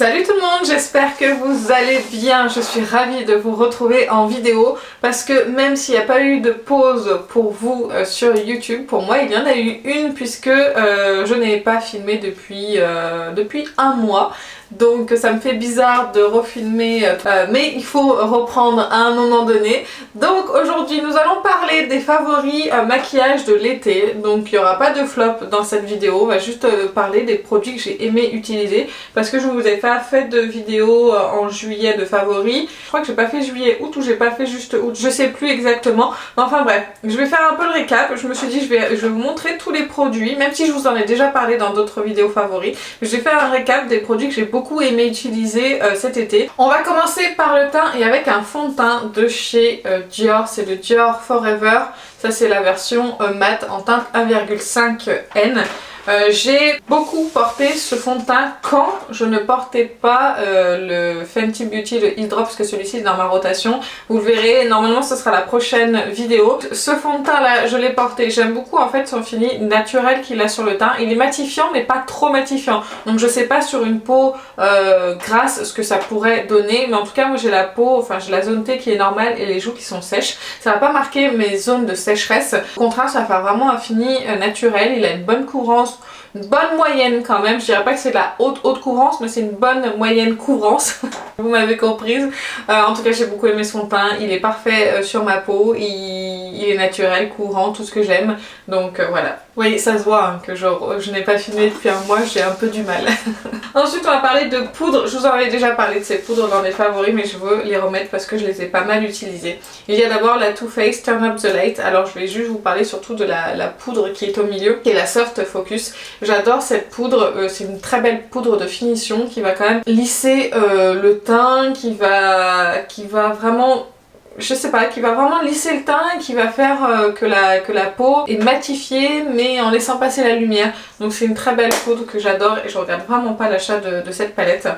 Salut tout le monde, j'espère que vous allez bien. Je suis ravie de vous retrouver en vidéo parce que même s'il n'y a pas eu de pause pour vous sur YouTube, pour moi il y en a eu une puisque je n'ai pas filmé depuis un mois. Donc ça me fait bizarre de refilmer, mais il faut reprendre à un moment donné. Donc aujourd'hui nous allons parler des favoris maquillage de l'été. Donc il n'y aura pas de flop dans cette vidéo, on va juste parler des produits que j'ai aimé utiliser. Parce que je ne vous ai pas fait de vidéo en juillet de favoris. Je crois que j'ai pas fait juillet-août ou j'ai pas fait juste août, je sais plus exactement. Enfin bref, je vais faire un peu le récap. Je me suis dit je vais vous montrer tous les produits, même si je vous en ai déjà parlé dans d'autres vidéos favoris. Je vais faire un récap des produits que j'ai beaucoup aimé utiliser cet été. On va commencer par le teint et avec un fond de teint de chez Dior. C'est le Dior Forever. Ça c'est la version mat en teinte 1,5 N. J'ai beaucoup porté ce fond de teint quand je ne portais pas le Fenty Beauty, le Heat Drop, parce que celui-ci est dans ma rotation. Vous le verrez, normalement ce sera la prochaine vidéo. Ce fond de teint là, je l'ai porté. J'aime beaucoup en fait son fini naturel qu'il a sur le teint. Il est matifiant mais pas trop matifiant. Donc je sais pas sur une peau grasse ce que ça pourrait donner. Mais en tout cas moi j'ai la peau, enfin j'ai la zone T qui est normale et les joues qui sont sèches. Ça va pas marquer mes zones de sécheresse. Au contraire ça va faire vraiment un fini naturel. Il a une bonne couvrance. Une bonne moyenne quand même, je dirais pas que c'est de la haute couvrance mais c'est une bonne moyenne couvrance. Vous m'avez comprise. En tout cas j'ai beaucoup aimé son teint, il est parfait sur ma peau, il est naturel, courant, tout ce que j'aime. Donc voilà. Oui ça se voit hein, que je n'ai pas filmé depuis un mois, j'ai un peu du mal. Ensuite on va parler de poudre. Je vous en avais déjà parlé de ces poudres dans mes favoris mais je veux les remettre parce que je les ai pas mal utilisées. Il y a d'abord la Too Faced Turn Up the Light. Alors je vais juste vous parler surtout de la poudre qui est au milieu, qui est la Soft Focus. J'adore cette poudre, c'est une très belle poudre de finition qui va quand même lisser le teint, qui va vraiment... Je sais pas, qui va vraiment lisser le teint et qui va faire que la peau est matifiée mais en laissant passer la lumière. Donc c'est une très belle poudre que j'adore et je regrette vraiment pas l'achat de cette palette.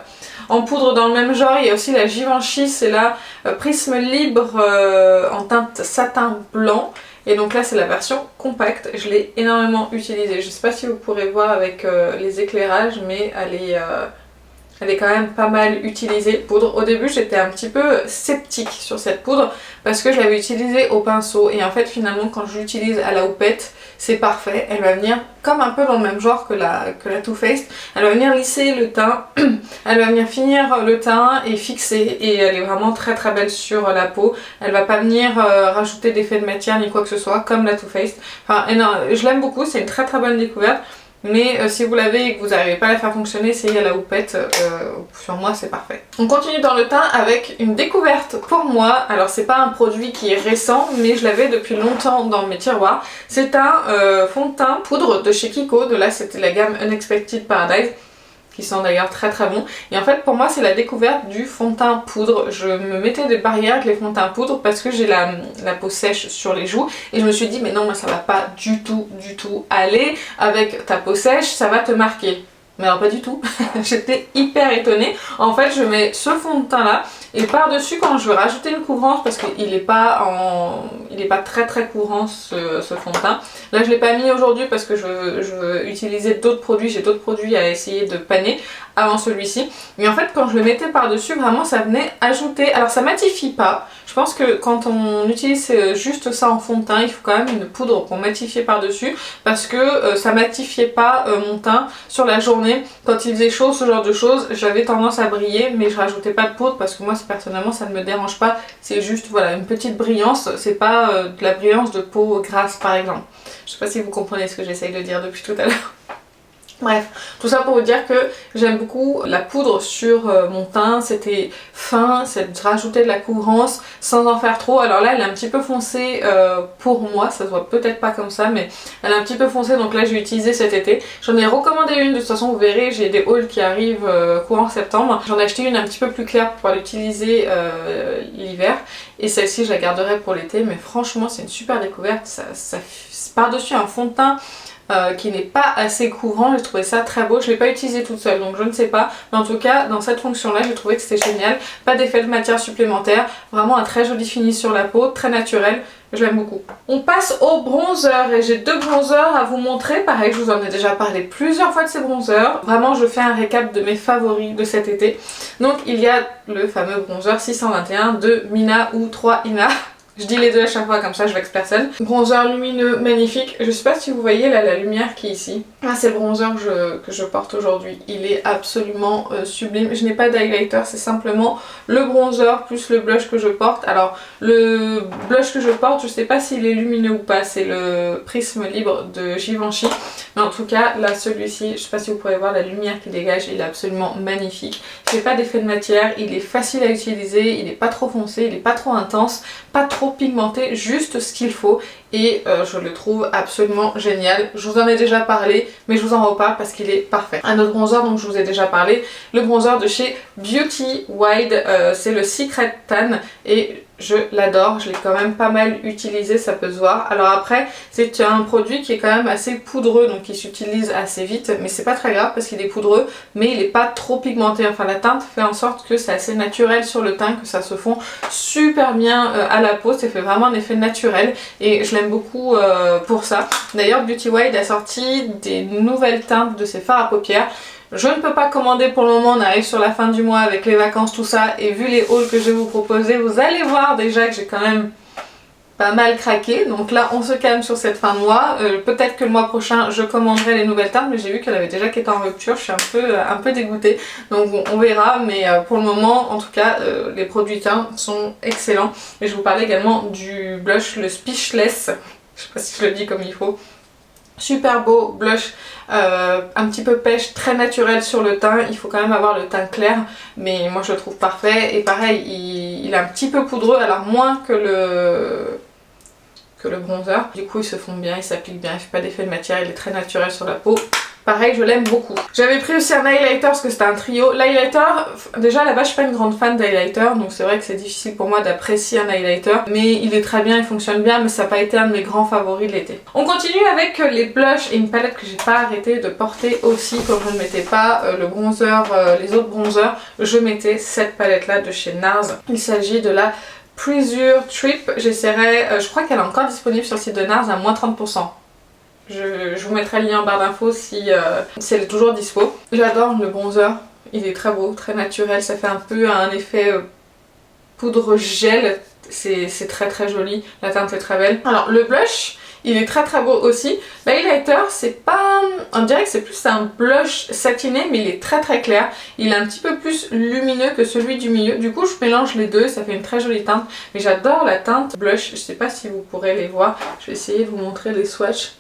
En poudre dans le même genre, il y a aussi la Givenchy, c'est la Prisme Libre en teinte satin blanc. Et donc là c'est la version compacte, je l'ai énormément utilisée. Je sais pas si vous pourrez voir avec les éclairages mais elle est quand même pas mal utilisée, poudre. Au début j'étais un petit peu sceptique sur cette poudre parce que je l'avais utilisée au pinceau et en fait finalement quand je l'utilise à la houppette c'est parfait. Elle va venir comme un peu dans le même genre que la Too Faced. Elle va venir lisser le teint, elle va venir finir le teint et fixer et elle est vraiment très très belle sur la peau. Elle va pas venir rajouter d'effet de matière ni quoi que ce soit comme la Too Faced. Enfin je l'aime beaucoup, c'est une très très bonne découverte. Mais si vous l'avez et que vous n'arrivez pas à la faire fonctionner, essayez à la houppette, sur moi c'est parfait. On continue dans le teint avec une découverte pour moi. Alors c'est pas un produit qui est récent mais je l'avais depuis longtemps dans mes tiroirs. C'est un fond de teint poudre de chez Kiko, de là c'était la gamme Unexpected Paradise, qui sont d'ailleurs très très bons. Et en fait pour moi c'est la découverte du fond de teint poudre. Je me mettais des barrières avec les fonds de teint poudre parce que j'ai la peau sèche sur les joues et je me suis dit mais non moi ça va pas du tout aller avec ta peau sèche, ça va te marquer. Mais alors pas du tout, j'étais hyper étonnée. En fait je mets ce fond de teint là et par dessus quand je veux rajouter une couvrance parce qu'il est pas très courant ce fond de teint. Là je l'ai pas mis aujourd'hui parce que je veux utiliser d'autres produits, j'ai d'autres produits à essayer de panner avant celui-ci. Mais en fait quand je le mettais par dessus vraiment ça venait ajouter, alors ça matifie pas. Je pense que quand on utilise juste ça en fond de teint il faut quand même une poudre pour matifier par dessus parce que ça matifiait pas mon teint sur la journée. Quand il faisait chaud ce genre de choses j'avais tendance à briller mais je rajoutais pas de poudre parce que moi personnellement ça ne me dérange pas, c'est juste voilà une petite brillance, c'est pas de la brillance de peau grasse par exemple. Je sais pas si vous comprenez ce que j'essaye de dire depuis tout à l'heure. Bref, tout ça pour vous dire que j'aime beaucoup la poudre sur mon teint, c'était fin, c'est rajouter de la couvrance sans en faire trop. Alors là elle est un petit peu foncée pour moi, ça se voit peut-être pas comme ça mais elle est un petit peu foncée donc là j'ai utilisé cet été. J'en ai recommandé une, de toute façon vous verrez j'ai des hauls qui arrivent courant septembre. J'en ai acheté une un petit peu plus claire pour pouvoir l'utiliser l'hiver et celle-ci je la garderai pour l'été mais franchement c'est une super découverte. Ça par-dessus un fond de teint qui n'est pas assez couvrant. J'ai trouvé ça très beau. Je ne l'ai pas utilisé toute seule donc je ne sais pas. Mais en tout cas dans cette fonction là j'ai trouvé que c'était génial. Pas d'effet de matière supplémentaire. Vraiment un très joli fini sur la peau. Très naturel. Je l'aime beaucoup. On passe au bronzer et j'ai 2 bronzers à vous montrer. Pareil, je vous en ai déjà parlé plusieurs fois de ces bronzers. Vraiment, je fais un récap de mes favoris de cet été. Donc, il y a le fameux bronzer 621 de Mina ou 3INA. Je dis les deux à chaque fois comme ça je vexe personne. Bronzer lumineux magnifique. Je sais pas si vous voyez là la lumière qui est ici. Ah, c'est le bronzer que je porte aujourd'hui. Il est absolument sublime. Je n'ai pas d'highlighter, c'est simplement le bronzer plus le blush que je porte. Alors le blush que je porte, je sais pas s'il est lumineux ou pas. C'est le Prisme Libre de Givenchy. Mais en tout cas là celui-ci, je sais pas si vous pouvez voir la lumière qui dégage, il est absolument magnifique. Il fait pas d'effet de matière, il est facile à utiliser, il est pas trop foncé, il est pas trop intense, pas trop pigmenté, juste ce qu'il faut et je le trouve absolument génial. Je vous en ai déjà parlé mais je vous en reparle parce qu'il est parfait. Un autre bronzer dont je vous ai déjà parlé, le bronzer de chez Beauty Wide, c'est le Secret Tan et je l'adore, je l'ai quand même pas mal utilisé, ça peut se voir. Alors après, c'est un produit qui est quand même assez poudreux, donc il s'utilise assez vite, mais c'est pas très grave parce qu'il est poudreux, mais il est pas trop pigmenté. Enfin, la teinte fait en sorte que c'est assez naturel sur le teint, que ça se fond super bien à la peau, ça fait vraiment un effet naturel et je l'aime beaucoup pour ça. D'ailleurs, Beauty Wide a sorti des nouvelles teintes de ses fards à paupières. Je ne peux pas commander pour le moment, on arrive sur la fin du mois avec les vacances tout ça et vu les hauls que je vais vous proposer, vous allez voir déjà que j'ai quand même pas mal craqué. Donc là on se calme sur cette fin de mois, peut-être que le mois prochain je commanderai les nouvelles teintes mais j'ai vu qu'elle avait déjà été en rupture, je suis un peu dégoûtée. Donc on verra mais pour le moment en tout cas les produits teints sont excellents. Et je vous parlais également du blush, le Speechless, je sais pas si je le dis comme il faut. Super beau blush, un petit peu pêche, très naturel sur le teint. Il faut quand même avoir le teint clair, mais moi je le trouve parfait. Et pareil, il est un petit peu poudreux, alors moins que le bronzer. Du coup il se fond bien, il s'applique bien, il fait pas d'effet de matière, il est très naturel sur la peau. Pareil, je l'aime beaucoup. J'avais pris aussi un highlighter parce que c'était un trio. L'highlighter, déjà là-bas je suis pas une grande fan d'highlighter, donc c'est vrai que c'est difficile pour moi d'apprécier un highlighter. Mais il est très bien, il fonctionne bien, mais ça n'a pas été un de mes grands favoris de l'été. On continue avec les blushs et une palette que j'ai pas arrêté de porter aussi quand je ne mettais pas le bronzer, les autres bronzers. Je mettais cette palette là de chez NARS. Il s'agit de la Pleasure Trip. J'essaierai, je crois qu'elle est encore disponible sur le site de NARS à moins 30%. Je vous mettrai le lien en barre d'infos si elle est toujours dispo. J'adore le bronzer, il est très beau, très naturel, ça fait un peu un effet poudre gel, c'est très très joli, la teinte est très belle. Alors le blush, il est très très beau aussi. L'highlighter, c'est pas... on dirait que c'est plus un blush satiné mais il est très très clair. Il est un petit peu plus lumineux que celui du milieu. Du coup je mélange les deux, ça fait une très jolie teinte. Mais j'adore la teinte blush, je sais pas si vous pourrez les voir. Je vais essayer de vous montrer les swatchs.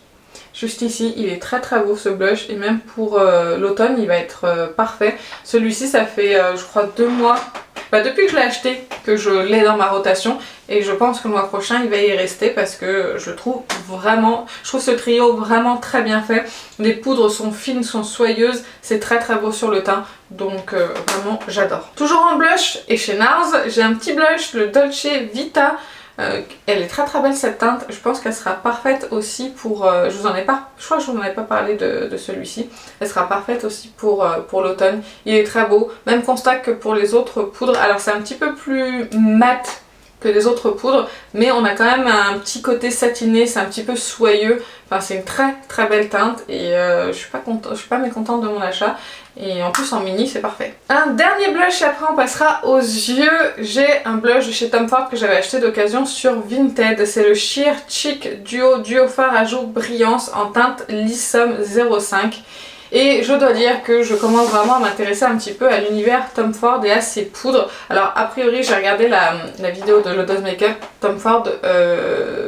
Juste ici, il est très très beau ce blush et même pour l'automne il va être parfait. Celui-ci ça fait je crois 2 mois, depuis que je l'ai acheté que je l'ai dans ma rotation et je pense que le mois prochain il va y rester parce que je trouve ce trio vraiment très bien fait. Les poudres sont fines, sont soyeuses, c'est très très beau sur le teint donc vraiment j'adore. Toujours en blush et chez NARS, j'ai un petit blush, le Dolce Vita. Elle est très très belle cette teinte, je pense qu'elle sera parfaite aussi pour, je crois que je vous en ai pas parlé de celui-ci, elle sera parfaite aussi pour l'automne, il est très beau, même constat que pour les autres poudres, alors c'est un petit peu plus mat que les autres poudres, mais on a quand même un petit côté satiné, c'est un petit peu soyeux, enfin c'est une très très belle teinte et je suis pas mécontente de mon achat. Et en plus en mini c'est parfait. Un dernier blush et après on passera aux yeux. J'ai un blush de chez Tom Ford que j'avais acheté d'occasion sur Vinted. C'est le Sheer Cheek Duo Fard à Jour Brillance en teinte Lissome 05. Et je dois dire que je commence vraiment à m'intéresser un petit peu à l'univers Tom Ford et à ses poudres. Alors a priori j'ai regardé la vidéo de Lotus Makeup, Tom Ford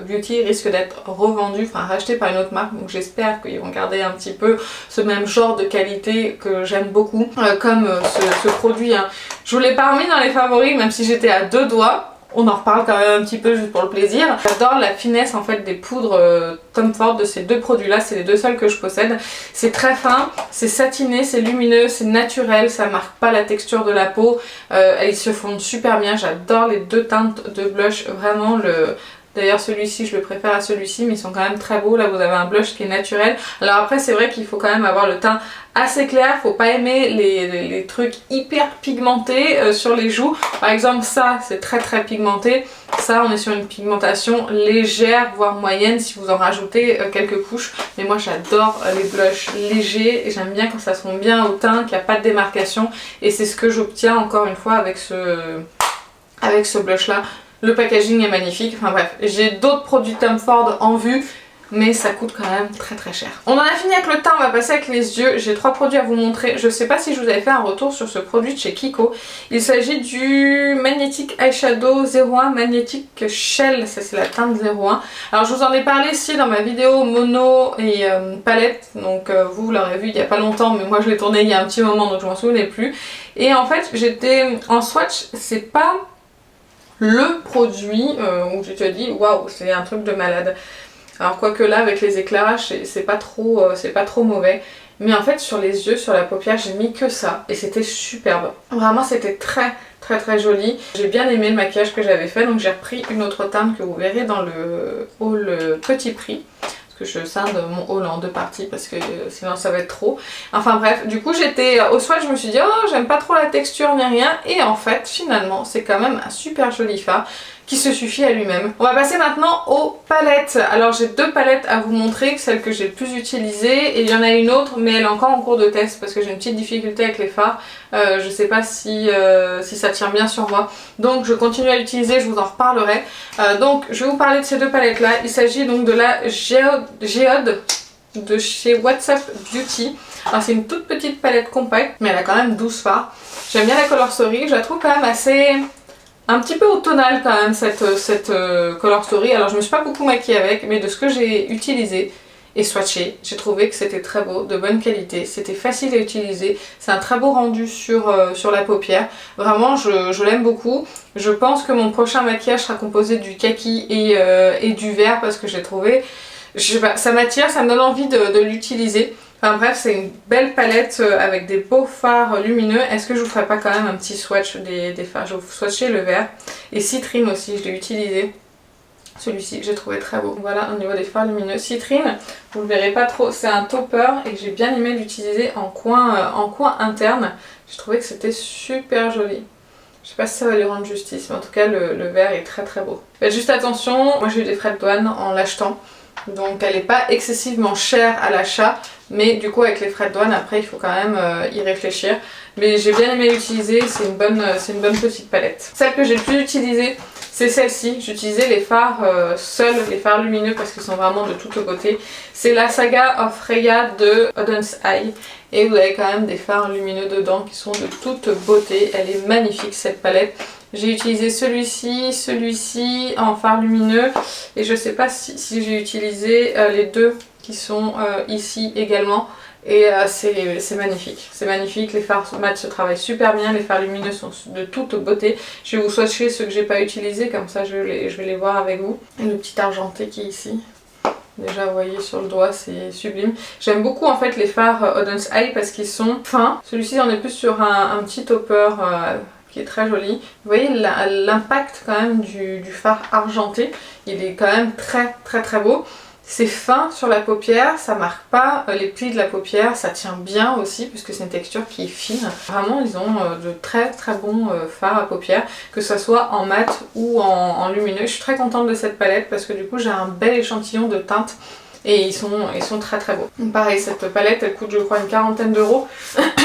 Beauty risque d'être revendu, enfin racheté par une autre marque. Donc j'espère qu'ils vont garder un petit peu ce même genre de qualité que j'aime beaucoup. Comme ce produit, hein. Je vous l'ai pas remis dans les favoris même si j'étais à 2 doigts. On en reparle quand même un petit peu juste pour le plaisir. J'adore la finesse en fait des poudres Tom Ford de ces deux produits là, c'est les deux seuls que je possède. C'est très fin, c'est satiné, c'est lumineux, c'est naturel, ça marque pas la texture de la peau. Ils se fondent super bien, j'adore les deux teintes de blush, vraiment D'ailleurs celui-ci je le préfère à celui-ci, mais ils sont quand même très beaux. Là vous avez un blush qui est naturel. Alors après c'est vrai qu'il faut quand même avoir le teint assez clair, faut pas aimer les trucs hyper pigmentés sur les joues. Par exemple ça c'est très pigmenté, ça on est sur une pigmentation légère voire moyenne si vous en rajoutez quelques couches. Mais moi j'adore les blushs légers et j'aime bien quand ça se fond bien au teint, qu'il n'y a pas de démarcation, et c'est ce que j'obtiens encore une fois avec ce blush là. Le packaging est magnifique, enfin bref, j'ai d'autres produits Tom Ford en vue, mais ça coûte quand même très cher. On en a fini avec le teint, on va passer avec les yeux. J'ai 3 produits à vous montrer. Je sais pas si je vous avais fait un retour sur ce produit de chez Kiko. Il s'agit du Magnetic Eyeshadow 01 Magnetic Shell, ça c'est la teinte 01. Alors je vous en ai parlé ici dans ma vidéo mono et palette, donc vous l'aurez vu il y a pas longtemps, mais moi je l'ai tourné il y a un petit moment donc je m'en souvenais plus. Et en fait j'étais en swatch, c'est pas le produit où je te dis waouh c'est un truc de malade. Alors quoique là avec les éclairages c'est pas trop mauvais. Mais en fait sur les yeux, sur la paupière j'ai mis que ça et c'était superbe. Vraiment c'était très joli. J'ai bien aimé le maquillage que j'avais fait, donc j'ai repris une autre teinte que vous verrez dans le haul petit prix. Parce que je scinde mon haul en 2 parties parce que sinon ça va être trop. Enfin bref, du coup j'étais au swatch, je me suis dit oh j'aime pas trop la texture ni rien. Et en fait finalement c'est quand même un super joli fard qui se suffit à lui-même. On va passer maintenant aux palettes. Alors j'ai 2 palettes à vous montrer, celle que j'ai le plus utilisée, et il y en a une autre mais elle est encore en cours de test parce que j'ai une petite difficulté avec les fards. Je sais pas si ça tient bien sur moi, donc je continue à l'utiliser, je vous en reparlerai. Donc je vais vous parler de ces 2 palettes là. Il s'agit donc de la Geode de chez What's Up Beauty. Alors c'est une toute petite palette compacte mais elle a quand même 12 fards. J'aime bien la Color Story, je la trouve quand même assez... un petit peu automnale quand même cette Color Story. Alors je me suis pas beaucoup maquillée avec, mais de ce que j'ai utilisé et swatché, j'ai trouvé que c'était très beau, de bonne qualité, c'était facile à utiliser, c'est un très beau rendu sur la paupière. Vraiment je l'aime beaucoup. Je pense que mon prochain maquillage sera composé du kaki et du vert parce que j'ai trouvé, je sais pas, ça m'attire, ça me donne envie de l'utiliser. Enfin bref, c'est une belle palette avec des beaux fards lumineux. Est-ce que je vous ferai pas quand même un petit swatch des fards? Je vais vous swatcher le vert. Et Citrine aussi, je l'ai utilisé. Celui-ci que j'ai trouvé très beau. Voilà au niveau des fards lumineux. Citrine, vous le verrez pas trop, c'est un topper et j'ai bien aimé l'utiliser en coin interne. J'ai trouvé que c'était super joli. Je sais pas si ça va lui rendre justice, mais en tout cas le vert est très beau. Faites juste attention, moi j'ai eu des frais de douane en l'achetant. Donc elle n'est pas excessivement chère à l'achat, mais du coup avec les frais de douane après il faut quand même y réfléchir. Mais j'ai bien aimé l'utiliser, c'est une bonne petite palette. Celle que j'ai le plus utilisée c'est celle-ci. J'utilisais les fards seuls, les fards lumineux parce qu'ils sont vraiment de toute beauté. C'est la Saga of Raya de Auden's Eye. Et vous avez quand même des fards lumineux dedans qui sont de toute beauté. Elle est magnifique cette palette. J'ai utilisé celui-ci en fard lumineux et je sais pas si j'ai utilisé les 2 qui sont ici également. Et c'est magnifique, les fards mat se travaillent super bien, les fards lumineux sont de toute beauté. Je vais vous swatcher ceux que j'ai pas utilisés, comme ça je vais les voir avec vous. Et le petit argenté qui est ici. Déjà vous voyez sur le doigt c'est sublime. J'aime beaucoup en fait les fards Auden's Eye parce qu'ils sont fins. Celui-ci on est plus sur un petit topper qui est très joli. Vous voyez l'impact quand même du fard argenté. Il est quand même très beau. C'est fin sur la paupière, ça marque pas les plis de la paupière, ça tient bien aussi puisque c'est une texture qui est fine. Vraiment ils ont de très bons fards à paupières, que ce soit en mat ou en lumineux. Je suis très contente de cette palette parce que du coup j'ai un bel échantillon de teintes et ils sont très beaux. Pareil, cette palette elle coûte je crois une 40aine d'euros.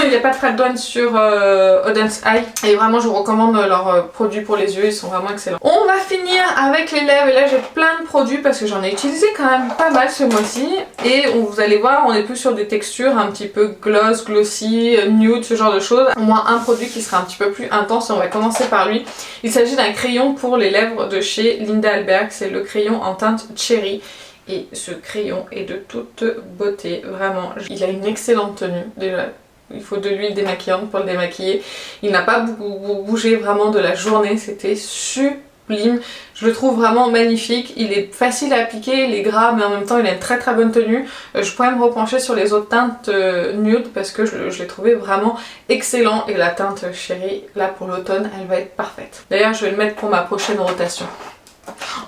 Il n'y a pas de frais de douane sur Auden's Eye et vraiment je vous recommande leurs produits pour les yeux, ils sont vraiment excellents. On va finir avec les lèvres et là j'ai plein de produits parce que j'en ai utilisé quand même pas mal ce mois-ci et vous allez voir on est plus sur des textures un petit peu gloss, glossy, nude, ce genre de choses. Au moins un produit qui sera un petit peu plus intense et on va commencer par lui. Il s'agit d'un crayon pour les lèvres de chez Linda Alberg, c'est le crayon en teinte Cherry. Et ce crayon est de toute beauté, vraiment. Il a une excellente tenue, déjà. Il faut de l'huile démaquillante pour le démaquiller. Il n'a pas bougé vraiment de la journée, c'était sublime. Je le trouve vraiment magnifique. Il est facile à appliquer, il est gras, mais en même temps il a une très bonne tenue. Je pourrais me repencher sur les autres teintes nude parce que je l'ai trouvé vraiment excellent. Et la teinte chérie, là pour l'automne, elle va être parfaite. D'ailleurs, je vais le mettre pour ma prochaine rotation.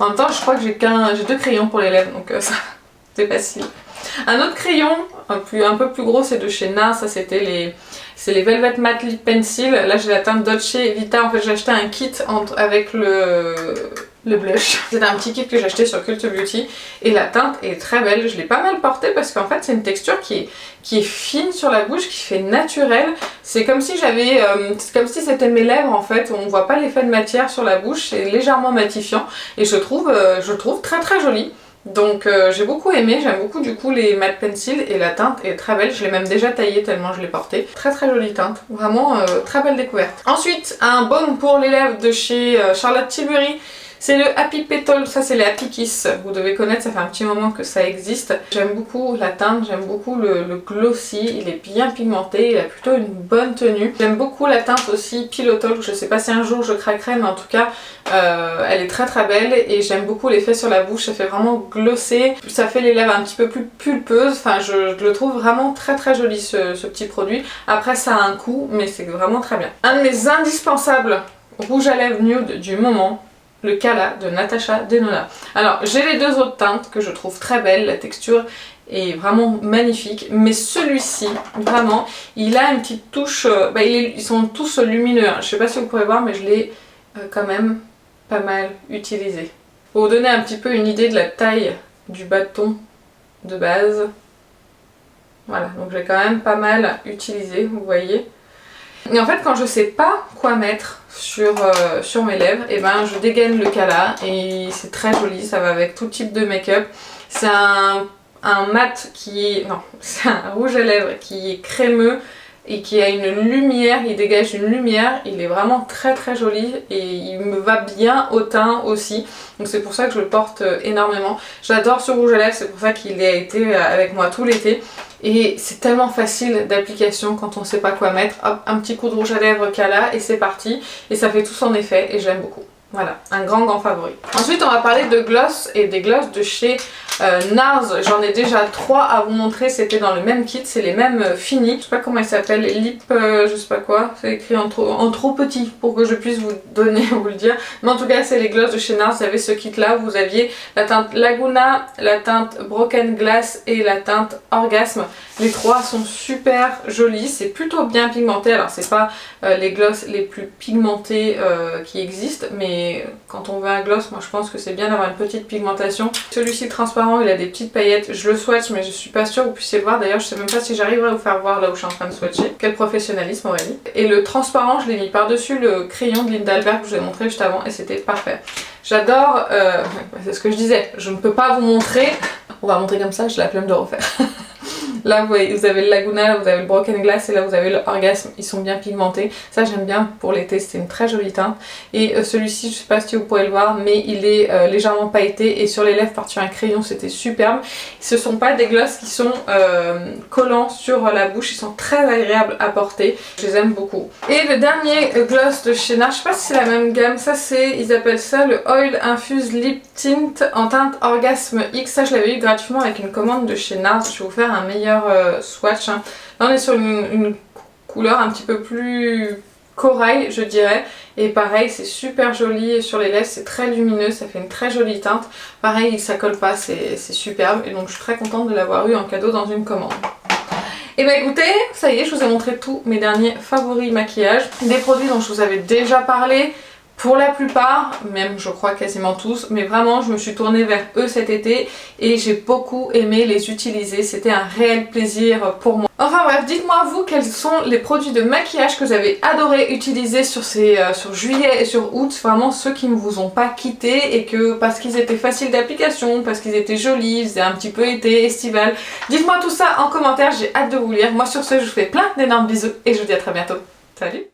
En même temps, je crois que j'ai 2 crayons pour les lèvres, donc ça, c'est facile. Un autre crayon, un peu plus gros, c'est de chez NARS, ça c'était les Velvet Matte Lip Pencil. Là j'ai la teinte Dolce Vita, en fait j'ai acheté un kit avec le blush. C'est un petit kit que j'ai acheté sur Cult Beauty et la teinte est très belle. Je l'ai pas mal portée parce qu'en fait c'est une texture qui est fine sur la bouche, qui fait naturel. C'est comme si c'était mes lèvres en fait. On voit pas l'effet de matière sur la bouche, c'est légèrement matifiant et je trouve très très joli. Donc j'ai beaucoup aimé, j'aime beaucoup du coup les matte pencil et la teinte est très belle, je l'ai même déjà taillée tellement je l'ai portée. Très très jolie teinte, vraiment très belle découverte. Ensuite un baume pour les lèvres de chez Charlotte Tilbury. C'est le Happy Petal, ça c'est les Happy Kiss, vous devez connaître, ça fait un petit moment que ça existe. J'aime beaucoup la teinte, j'aime beaucoup le glossy, il est bien pigmenté, il a plutôt une bonne tenue. J'aime beaucoup la teinte aussi Pillow Talk, je sais pas si un jour je craquerai, mais en tout cas elle est très très belle et j'aime beaucoup l'effet sur la bouche, ça fait vraiment glosser, ça fait les lèvres un petit peu plus pulpeuses, enfin je le trouve vraiment très très joli ce petit produit. Après ça a un coût, mais c'est vraiment très bien. Un de mes indispensables rouge à lèvres nude du moment, le Kala de Natasha Denona. Alors j'ai les 2 autres teintes que je trouve très belles, la texture est vraiment magnifique, mais celui-ci vraiment il a une petite touche, ils sont tous lumineux, hein. Je sais pas si vous pouvez voir mais je l'ai quand même pas mal utilisé. Pour vous donner un petit peu une idée de la taille du bâton de base, voilà, donc j'ai quand même pas mal utilisé, vous voyez. Et en fait quand je sais pas quoi mettre sur mes lèvres, et ben je dégaine le Kala et c'est très joli, ça va avec tout type de make-up. C'est un mat c'est un rouge à lèvres qui est crémeux et qui a une lumière, il dégage une lumière, il est vraiment très très joli et il me va bien au teint aussi, donc c'est pour ça que je le porte énormément. J'adore ce rouge à lèvres, c'est pour ça qu'il a été avec moi tout l'été et c'est tellement facile d'application quand on sait pas quoi mettre. Hop, un petit coup de rouge à lèvres Kala et c'est parti et ça fait tout son effet et j'aime beaucoup. Voilà, un grand favori. Ensuite on va parler de gloss et des gloss de chez NARS. J'en ai déjà 3 à vous montrer, c'était dans le même kit, c'est les mêmes finis. Je sais pas comment ils s'appellent, lip je sais pas quoi, c'est écrit en trop petit pour que je puisse vous le dire. Mais en tout cas c'est les gloss de chez NARS, il y avait ce kit là, vous aviez la teinte Laguna, la teinte Broken Glass et la teinte Orgasme. Les 3 sont super jolis, c'est plutôt bien pigmenté, alors c'est pas les gloss les plus pigmentés qui existent, mais quand on veut un gloss, moi je pense que c'est bien d'avoir une petite pigmentation. Celui-ci transparent, il a des petites paillettes, je le swatch mais je suis pas sûre que vous puissiez le voir, d'ailleurs je sais même pas si j'arriverai à vous faire voir là où je suis en train de swatcher. Quel professionnalisme Aurélie. Et le transparent, je l'ai mis par-dessus le crayon de Linda Albert que je vous ai montré juste avant et c'était parfait. J'adore, c'est ce que je disais, je ne peux pas vous montrer, on va montrer comme ça, j'ai la flemme de refaire. Là vous voyez, vous avez le Laguna, là vous avez le Broken Glass et là vous avez le Orgasme, ils sont bien pigmentés. Ça j'aime bien pour l'été, c'est une très jolie teinte. Et celui-ci, je sais pas si vous pourrez le voir, mais il est légèrement pailleté et sur les lèvres par-dessus un crayon, c'était superbe. Ce sont pas des gloss qui sont collants sur la bouche, ils sont très agréables à porter, je les aime beaucoup. Et le dernier gloss de chez NARS, je sais pas si c'est la même gamme, ça c'est, ils appellent ça le Oil Infused Lip Tint en teinte Orgasme X. Ça je l'avais eu gratuitement avec une commande de chez NARS, je vais vous faire un meilleur swatch. Là on est sur une couleur un petit peu plus corail je dirais, et pareil c'est super joli sur les lèvres, c'est très lumineux, ça fait une très jolie teinte. Pareil ça colle pas, c'est superbe et donc je suis très contente de l'avoir eu en cadeau dans une commande. Et bah écoutez, ça y est, je vous ai montré tous mes derniers favoris maquillage, des produits dont je vous avais déjà parlé pour la plupart, même je crois quasiment tous, mais vraiment je me suis tournée vers eux cet été et j'ai beaucoup aimé les utiliser, c'était un réel plaisir pour moi. Enfin bref, dites-moi vous quels sont les produits de maquillage que vous avez adoré utiliser sur juillet et sur août, vraiment ceux qui ne vous ont pas quitté et que parce qu'ils étaient faciles d'application, parce qu'ils étaient jolis, ils faisaient un petit peu été, estival. Dites-moi tout ça en commentaire, j'ai hâte de vous lire. Moi sur ce je vous fais plein d'énormes bisous et je vous dis à très bientôt. Salut!